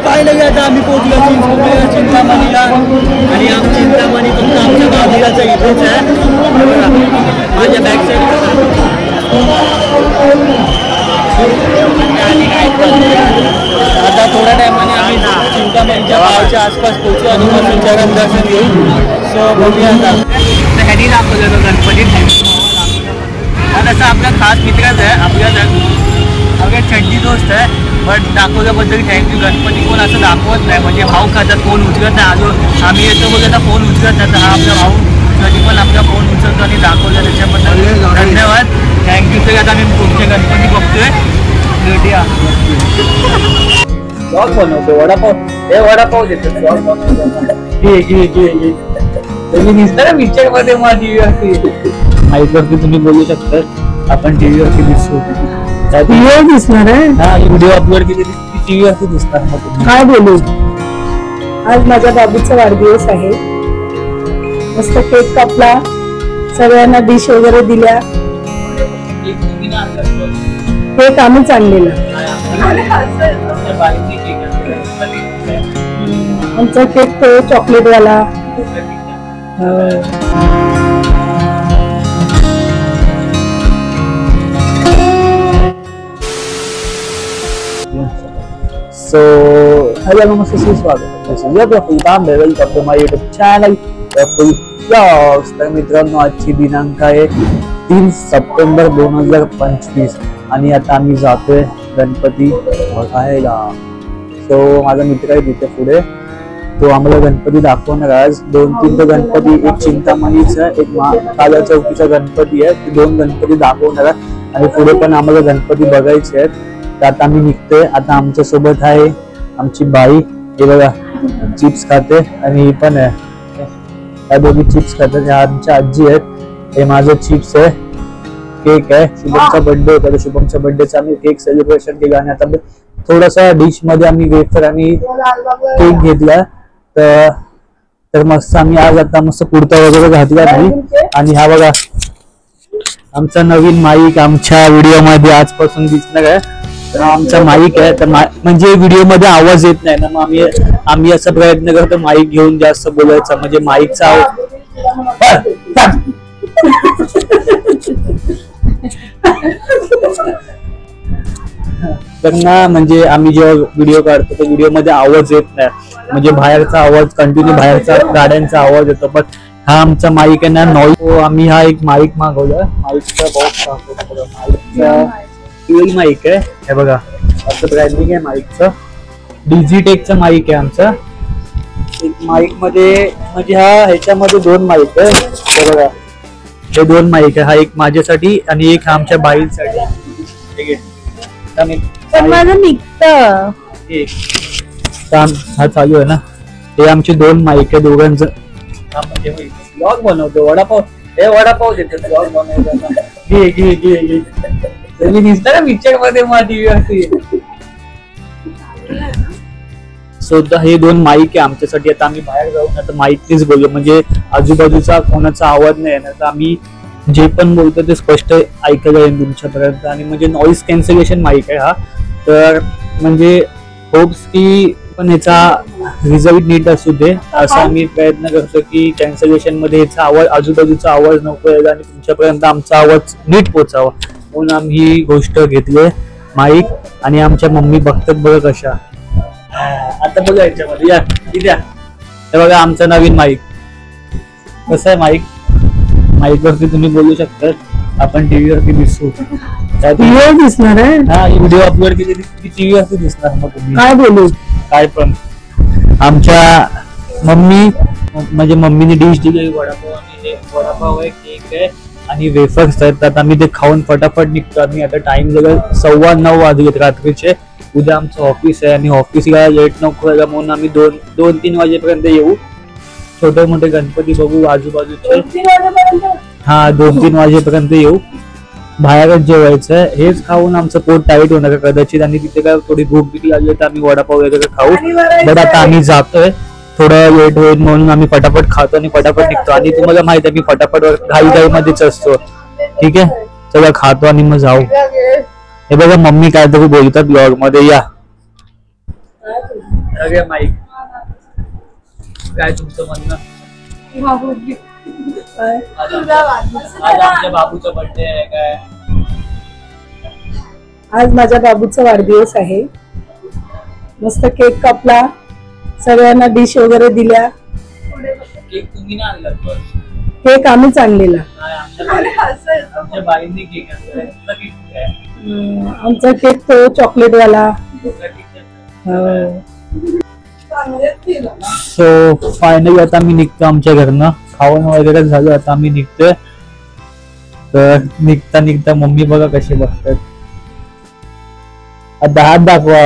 Finally आता आम्ही पोहोचलो चिंतामणीला आणि चिंतामणी फक्त आमच्या बाजूलाच इथेच आहे माझ्या बॅक साईड. आता थोड्या टायमाने आम्ही चिंतामणीच्या गावाच्या आसपास पोहोचू आणि मग तुमच्याकडे दर्शन घेऊ. सो बघूया आता ह्यानी दाखवलं गणपती तसं आपला खास मित्रच आहे आपल्या छड्डी दोस्त आहे. बट दाखवल्याबद्दल थँक्यू. गणपती कोण असं दाखवत नाही म्हणजे भाऊ खातात फोन उचलत नाही. अजून आम्ही येतो बघा फोन उचलत नाही तर हा आपला भाऊ कधी पण आपला फोन उचलतो आणि दाखवला त्याच्याबद्दल धन्यवाद थँक्यू. तर आता आम्ही पुढचे गणपती बघतोय. भेटूया. ब्लॉग बनवतो वडापाव हे वडापाव देतो तुम्ही दिसता ना पिक्चर मध्ये मला टीव्ही वरती माईकवरती तुम्ही बोलू शकता. आपण टीव्ही वरती दिसतो दिसणार आहे. हा व्हिडिओ अपलोड केली टीव्ही वरती दिसणार. मग काय बोलू. आज माझ्या बाबूचा वाढदिवस आहे. मस्त केक कापला सगळ्यांना डिश वगैरे दिल्या. केक आम्हीच आणलेला. आमचा केक तो चॉकलेट वाला. So, hello नमस्ते स्वागत आहे माय युट्यूब चॅनल vlogs. तर मित्रांनो आजची दिनांक आहे 3 सप्टेंबर 2025 आणि आता आम्ही जातोय गणपती बघायला. सो माझा मित्र आहे तिथे पुढे तो आम्हाला गणपती दाखवणार. आज 2-3 तर गणपती एक चिंतामणीचा एक काला चौकीचा गणपती आहे. ते 2 गणपती दाखवणार आणि पुढे पण आम्हाला गणपती बघायचे आहेत. तर आता आम्ही निघतोय. आता आमच्या सोबत आहे आमची बाई. हे बघा चिप्स खाते आणि ही पण आहे. त्या दोघी चिप्स खातात. ह्या आमच्या आजी आहेत. हे माझं चिप्स आहे. केक आहे. शुभमचा बर्थडे होता तर शुभमच्या बर्थडेचा आम्ही केक सेलिब्रेशन केलं आणि आता थोडासा डिश मध्ये आम्ही वेफर आणि केक घेतला. तर मस्त आम्ही आज आता मस्त कुर्ता वगैरे घातला आणि हा बघा आमचा नवीन माईक आमच्या व्हिडिओ मध्ये आजपासून दिसणार आहे. तर आमचा माईक आहे. तर म्हणजे व्हिडिओ मध्ये आवाज येत नाही ना मग आम्ही असा प्रयत्न करतो माईक घेऊन जास्त बोलायचा म्हणजे माईकचा आवाज तर ना म्हणजे आम्ही जेव्हा व्हिडिओ काढतो तर व्हिडिओ मध्ये आवाज येत नाही म्हणजे बाहेरचा आवाज कंटिन्यू बाहेरचा गाड्यांचा आवाज येतो. पण हा आमचा माईक आहे ना नॉईज. आम्ही हा एक माईक मागवला. माईकचा बॉक्स माईकचा फ्युएल माईक आहे. हे बघा असं ब्रँडिंग आहे माईकचं. डिजिटेकचा माईक आहे आमचा. एक माईक मध्ये म्हणजे ह्याच्यामध्ये 2 माईक आहे. हे बघा हे 2 माईक आहे. हा एक माझ्यासाठी आणि एक आमच्या बाईसाठी. माझं निघतं काम हा चालू आहे ना. हे आमचे 2 माईक आहे दोघांचं. ब्लॉग बनवतो वडापाव हे वडापाव देतो ब्लॉग बनवतो. घे तुम्ही दिसता ना पिक्चर मध्ये मला टीव्ही वरती. सुद्धा हे 2 माईक आहे आमच्यासाठी. आता आम्ही बाहेर जाऊन आता माईकनीच बोललो म्हणजे आजूबाजूचा कोणाचा आवाज नाही येणार. तर आम्ही जे पण बोलतो ते स्पष्ट ऐकायला येईल तुमच्यापर्यंत. आणि म्हणजे नॉईज कॅन्सलेशन माईक आहे हा. तर म्हणजे होप्स की पण याचा रिझल्ट नीट असू दे असं आम्ही प्रयत्न करतो की कॅन्सलेशन मध्ये याचा आवाज आजूबाजूचा आवाज नको यायला आणि तुमच्यापर्यंत आमचा आवाज नीट पोहोचावा म्हणून आम्ही ही गोष्ट घेतली माईक. आणि आमच्या मम्मी बघतात बघा कशा. आता बघा याच्यामध्ये या द्या हे बघा आमचा नवीन माईक कसं आहे. माईक वरती तुम्ही बोलू शकता. आपण टीव्ही वरती दिसतो दिसणार आहे. हा व्हिडिओ अपलोड केली टीव्ही वरती दिसणार. मग तुम्ही काय बोलू काय पण. आमच्या मम्मी म्हणजे मम्मीने डिश दिली वडापाव आणि हे वडापाव आहे केक आहे आणि वेफर्स आहेत. तर आम्ही ते खाऊन फटाफट निघतो. आम्ही आता टाइम जवळ 9:15 वाजलेत रात्रीचे. उद्या आमचं ऑफिस आहे आणि ऑफिसला लेट नको व्हायला म्हणून आम्ही 2-3 वाजेपर्यंत येऊ. छोटे मोठे गणपती बघू आजूबाजूचे. हा 2-3 वाजेपर्यंत येऊ. बाहेरच जेवायचं. हेच खाऊन आमचं पोट टाईट होणार कदाचित आणि तिथे काय थोडी भूक बिक लागली तर आम्ही वडापाव वगैरे खाऊ. बट आता आम्ही जातोय थोडं लेट होईल म्हणून आम्ही फटाफट खातो आणि फटाफट निघतो. आणि तुम्हाला माहित आहे मी फटाफट घाई मध्येच असतो. ठीक आहे चला खातो आणि मग जाऊ. हे बघा मम्मी काहीतरी बोलतात ब्लॉग मध्ये. या सगळे माईक काय तुमचं म्हणणं? आज आमच्या बाबूचा बर्थडे आहे काय? आज माझ्या बाबूचा वाढदिवस आहे. मस्त केक कापला, सगळ्यांना डिश वगैरे दिल्या. केक तुम्ही ना आणलात पण? केक आम्हीच आणलेला. आमच्या बाईंनी केक आणला. आमचा केक तो चॉकलेट वाला. सो फायनली आता मी निघतो आमच्या घरनं. खावण वगैरे झालं, आता आम्ही निघतोय. तर निघता निघता मम्मी बघा कशी बघतात. आता हात दाखवा,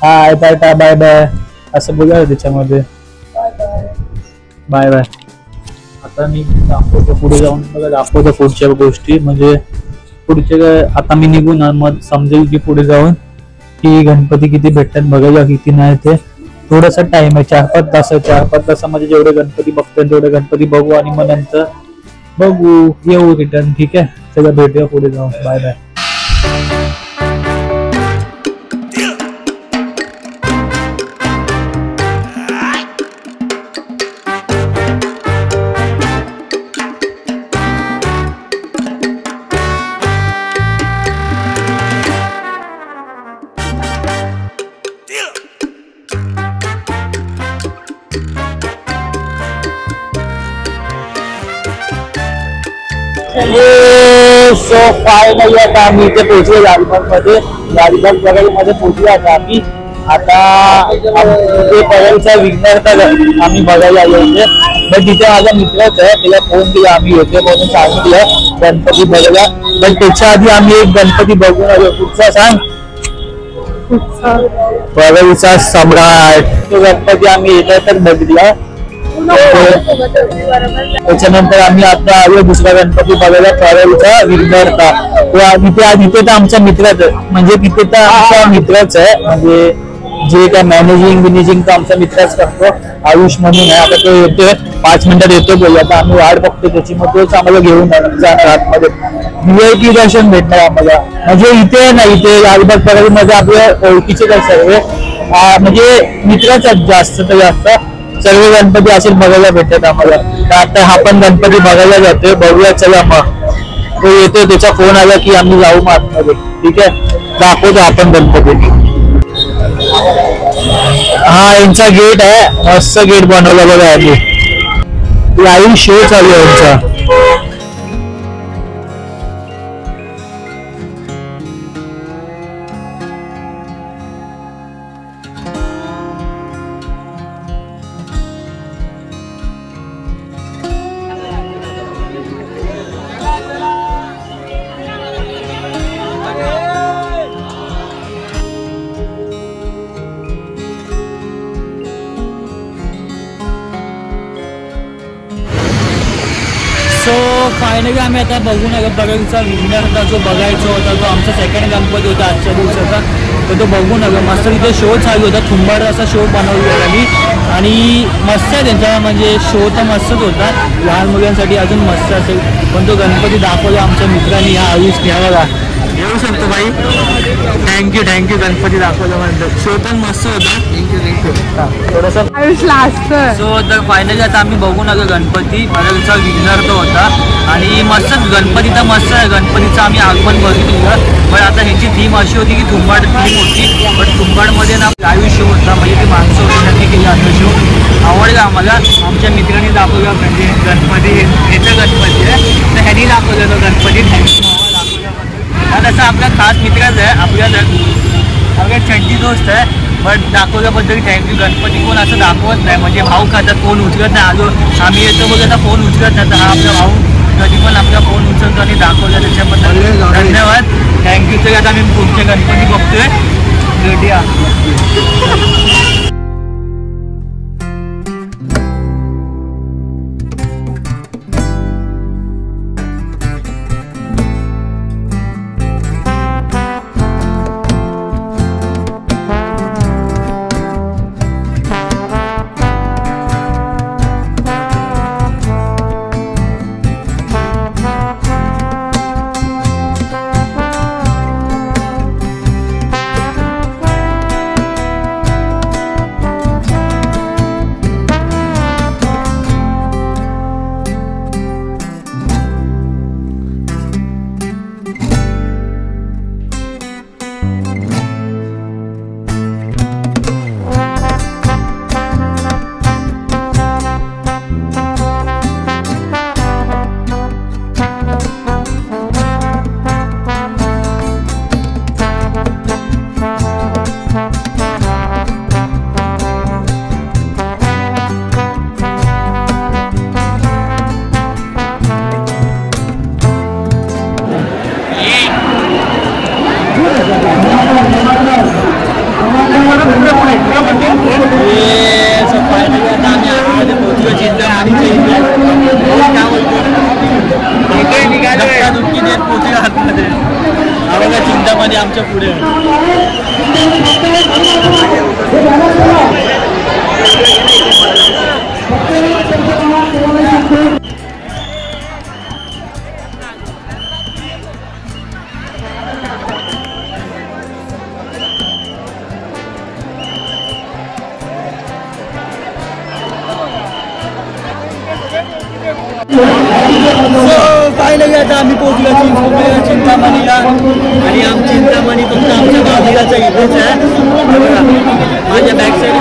हाय टाटा बाय बाय असं बोला त्याच्यामध्ये. Bye bye. आता मी दाखवतो पुढे जाऊन, बघा दाखवतो पुढच्या गोष्टी. म्हणजे पुढचे आता मी निघून मग समजेल की पुढे जाऊन की गणपती किती भेटतात बघायला, किती नाही ते. थोडासा टाइम आहे, 4-5 तास. 4-5 तासामध्ये जेवढे गणपती बघतात तेवढे गणपती बघू आणि मग नंतर बघू येऊ रिटर्न. ठीक आहे, सगळं भेटूया पुढे जाऊन. Bye bye. सो फायनली आता आम्ही इथे पोहोचलो लालबाग मध्ये. लालबाग मध्ये पोहोचलो आता आम्ही. आता ते परळचा विघ्नहर्ता आम्ही बघायला आलो होते. पण तिथे माझा मित्रच आहे, त्याला फोन दिला आम्ही येते म्हणून सांगितलं गणपती बघायला. पण त्याच्या आधी आम्ही एक गणपती बघून आलो. कुठचा सांग? परळचा सम्राट. तो गणपती आम्ही येत्या तर बघितला. त्याच्यानंतर आम्ही आता आलो दुसरा गणपती बघायला, परळचा विघ्नहर्ता. तिथे तर आमचा मित्रच, म्हणजे तिथे तर आमचा मित्रच आहे. म्हणजे जे काय मॅनेजिंग तर आमचा मित्रच करतो, आयुष म्हणून आहे. आता तो येतोय, 5 मिनिटात येतो बोलला. आता आम्ही वाट बघतो त्याची, मग तोच आम्हाला घेऊन जाणार आतमध्ये. VIP दर्शन भेटणार आम्हाला. म्हणजे इथे नाही, इथे लालबाग परळमध्ये आपल्या ओळखीचे काय सर्व, म्हणजे मित्रच जास्त तर जास्त. सर्व गणपती असे बघायला भेटतात आम्हाला. तर आता हा पण गणपती बघायला जातोय, बघूया चला. मग तो येतोय, त्याचा फोन आला की आम्ही जाऊ मग आतमध्ये. ठीक आहे, दाखवतो आपण गणपती. हा यांचा गेट आहे, मस्त गेट बनवला बघा. आधी लाईव्ह शो चालू आहे यांचा. सो फायनली आम्ही आता बघून परळचा विघ्नहर्ता जो बघायचा होता, तो आमचा सेकंड गणपती होता आजच्या दिवसाचा. तर तो बघून मस्त तिथे शो चालू होता. थुंबाड असा शो बनवलेला मी, आणि मस्त आहे त्यांचा, म्हणजे शो तर मस्तच होता. लहान मुलांसाठी अजून मस्त असेल. पण तो गणपती दाखवला आमच्या मित्रांनी, हा आयुष घ्यावा. येऊ शकतो बाई. थँक्यू गणपती दाखवलं म्हणतो. शो पण मस्त होता. थँक्यू थोडंसं आयुषला असतं. सो तर फायनली आता आम्ही बघून आलो गणपती. परळचा विघ्नहर्ता होता आणि मस्तच गणपती तर मस्त आहे. गणपतीचं आम्ही आगमन बघितलं. पण आता ह्याची थीम अशी होती की तुंबाड थीम होती. पण तुंबाडमध्ये ना लाईव्ह शो होता, म्हणजे ती माणसं होती त्यांनी केला आता शो. आवडला आम्हाला. आमच्या मित्रांनी दाखवला, म्हणजे गणपती ह्याचा गणपती आहे तर ह्यांनी दाखवलं तो गणपती. थँक्यू हा तसा आपला खास मित्रच आहे, आपल्या छंटी दोस्त आहे. बट दाखवल्याबद्दल थँक्यू. गणपती कोण असं दाखवत नाही, म्हणजे भाऊ खातात, फोन उचलत नाही. आलो आम्ही येतो बघ, आता फोन उचलत नाही. तर हा आपला भाऊ कधी पण आपला फोन उचलतो आणि दाखवला, त्याच्याबद्दल धन्यवाद. थँक्यू. तर आता आम्ही पुढचे गणपती बघतोय. भेटूया. चिंतामणी आमच्या पुढे पाहिलं आता आम्ही पोहोचलो चिंतामणीला आणि चिंतामणी फक्त आमच्या गावीलाच इथेच आहे माझ्या बॅक साईड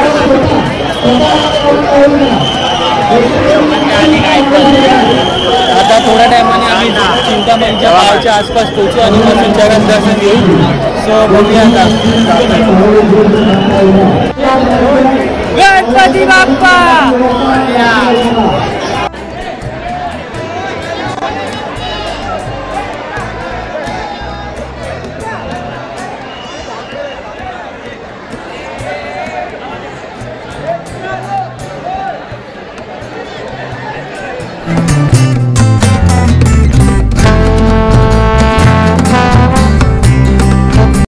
आता थोड्या टायमाने आम्ही चिंतामणीच्या गावाच्या आसपास पोहोचू आणि मग तुमच्याकडे दर्शन घेऊ. सो बघूया आता गणपती बाप्पा.